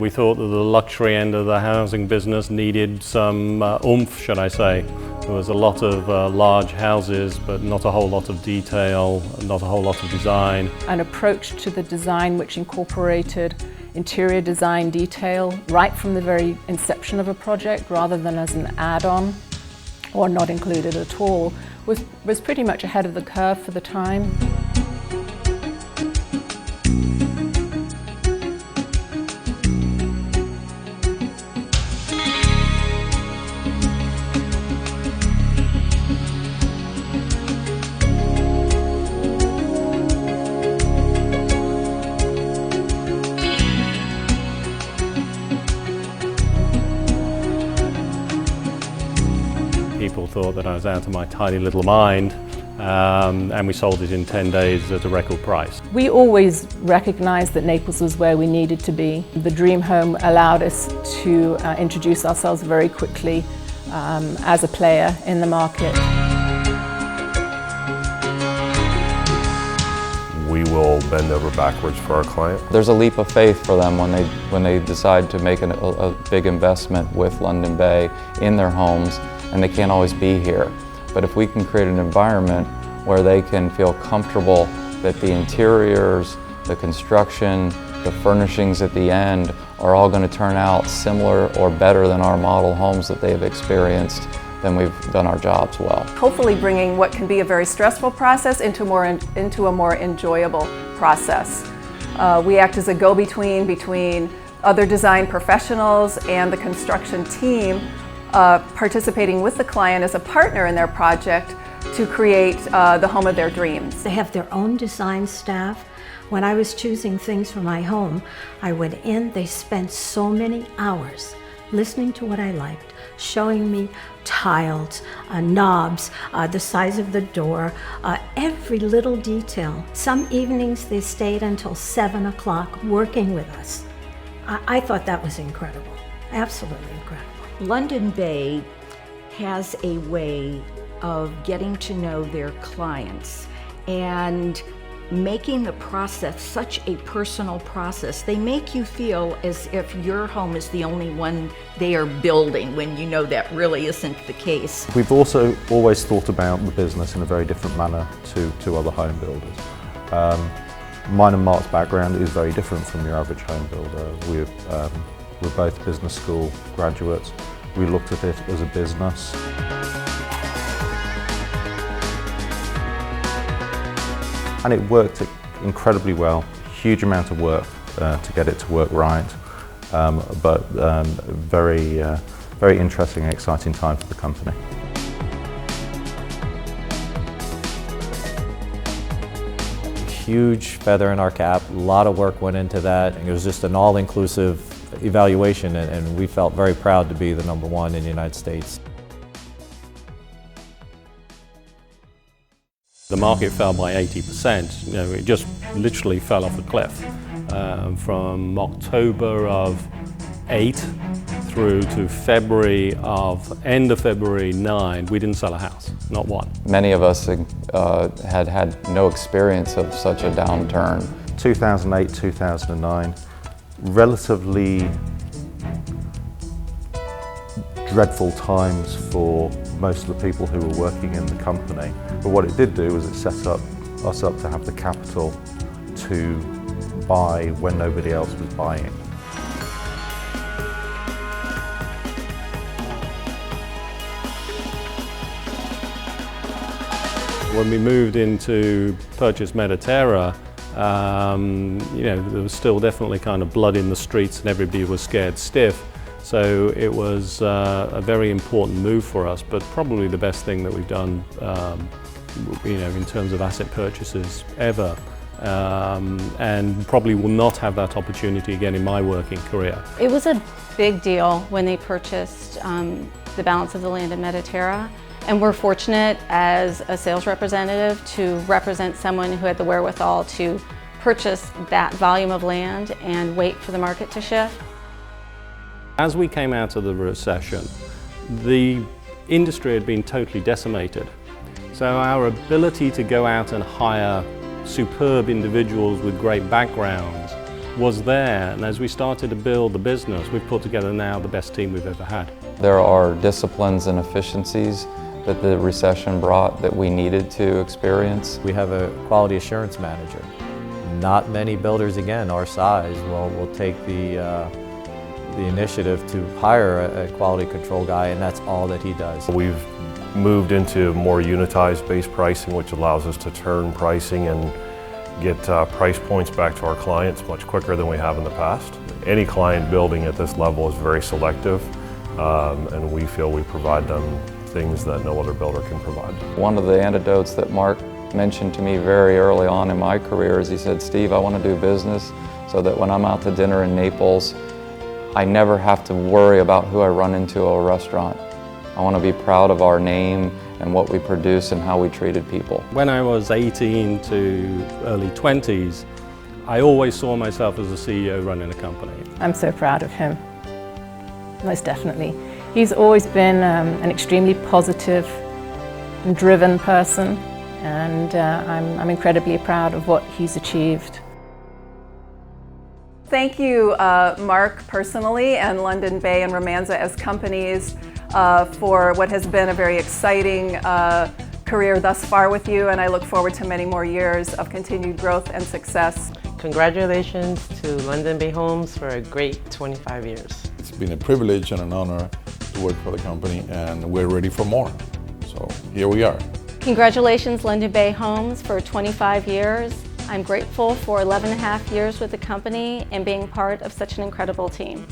We thought that the luxury end of the housing business needed some oomph, should I say. There was a lot of large houses, but not a whole lot of detail, not a whole lot of design. An approach to the design which incorporated interior design detail right from the very inception of a project rather than as an add-on or not included at all was pretty much ahead of the curve for the time. People thought that I was out of my tiny little mind, and we sold it in 10 days at a record price. We always recognized that Naples was where we needed to be. The dream home allowed us to introduce ourselves very quickly as a player in the market. We will bend over backwards for our client. There's a leap of faith for them when they decide to make a big investment with London Bay in their homes, and they can't always be here. But if we can create an environment where they can feel comfortable that the interiors, the construction, the furnishings at the end are all going to turn out similar or better than our model homes that they've experienced, then we've done our jobs well. Hopefully bringing what can be a very stressful process into a more enjoyable process. We act as a go-between between other design professionals and the construction team, participating with the client as a partner in their project to create the home of their dreams. They have their own design staff. When I was choosing things for my home, I went in, they spent so many hours listening to what I liked, showing me tiles, knobs, the size of the door, every little detail. Some evenings they stayed until 7 o'clock working with us. I thought that was incredible, absolutely incredible. London Bay has a way of getting to know their clients and making the process such a personal process. They make you feel as if your home is the only one they are building, when you know that really isn't the case. We've also always thought about the business in a very different manner to other home builders. Mine and Mark's background is very different from your average home builder. We're both business school graduates. We looked at it as a business. And it worked incredibly well. Huge amount of work to get it to work right, but very interesting and exciting time for the company. Huge feather in our cap, a lot of work went into that. It was just an all-inclusive evaluation, and we felt very proud to be the #1 in the United States. The market fell by 80%. You know, it just literally fell off a cliff. From October of 8 through to end of February 9, we didn't sell a house, not one. Many of us had no experience of such a downturn. 2008, 2009, relatively dreadful times for most of the people who were working in the company. But what it did do was it set us up to have the capital to buy when nobody else was buying. When we moved into purchase Mediterra, you know, there was still definitely kind of blood in the streets and everybody was scared stiff. So it was a very important move for us, but probably the best thing that we've done, you know, in terms of asset purchases ever, and probably will not have that opportunity again in my working career. It was a big deal when they purchased the balance of the land in Mediterra, and we're fortunate as a sales representative to represent someone who had the wherewithal to purchase that volume of land and wait for the market to shift. As we came out of the recession, the industry had been totally decimated. So our ability to go out and hire superb individuals with great backgrounds was there, and as we started to build the business, we've put together now the best team we've ever had. There are disciplines and efficiencies that the recession brought that we needed to experience. We have a quality assurance manager. Not many builders, again, our size, will take the initiative to hire a quality control guy, and that's all that he does. We've moved into more unitized based pricing, which allows us to turn pricing and get price points back to our clients much quicker than we have in the past. Any client building at this level is very selective, and we feel we provide them things that no other builder can provide. One of the anecdotes that Mark mentioned to me very early on in my career is he said, "Steve, I want to do business so that when I'm out to dinner in Naples, I never have to worry about who I run into at a restaurant. I want to be proud of our name and what we produce and how we treated people." When I was 18 to early 20s, I always saw myself as a CEO running a company. I'm so proud of him, most definitely. He's always been an extremely positive and driven person, and I'm incredibly proud of what he's achieved. Thank you, Mark, personally, and London Bay and Romanza as companies for what has been a very exciting career thus far with you, and I look forward to many more years of continued growth and success. Congratulations to London Bay Homes for a great 25 years. It's been a privilege and an honor to work for the company, and we're ready for more. So here we are. Congratulations, London Bay Homes, for 25 years. I'm grateful for 11.5 years with the company and being part of such an incredible team.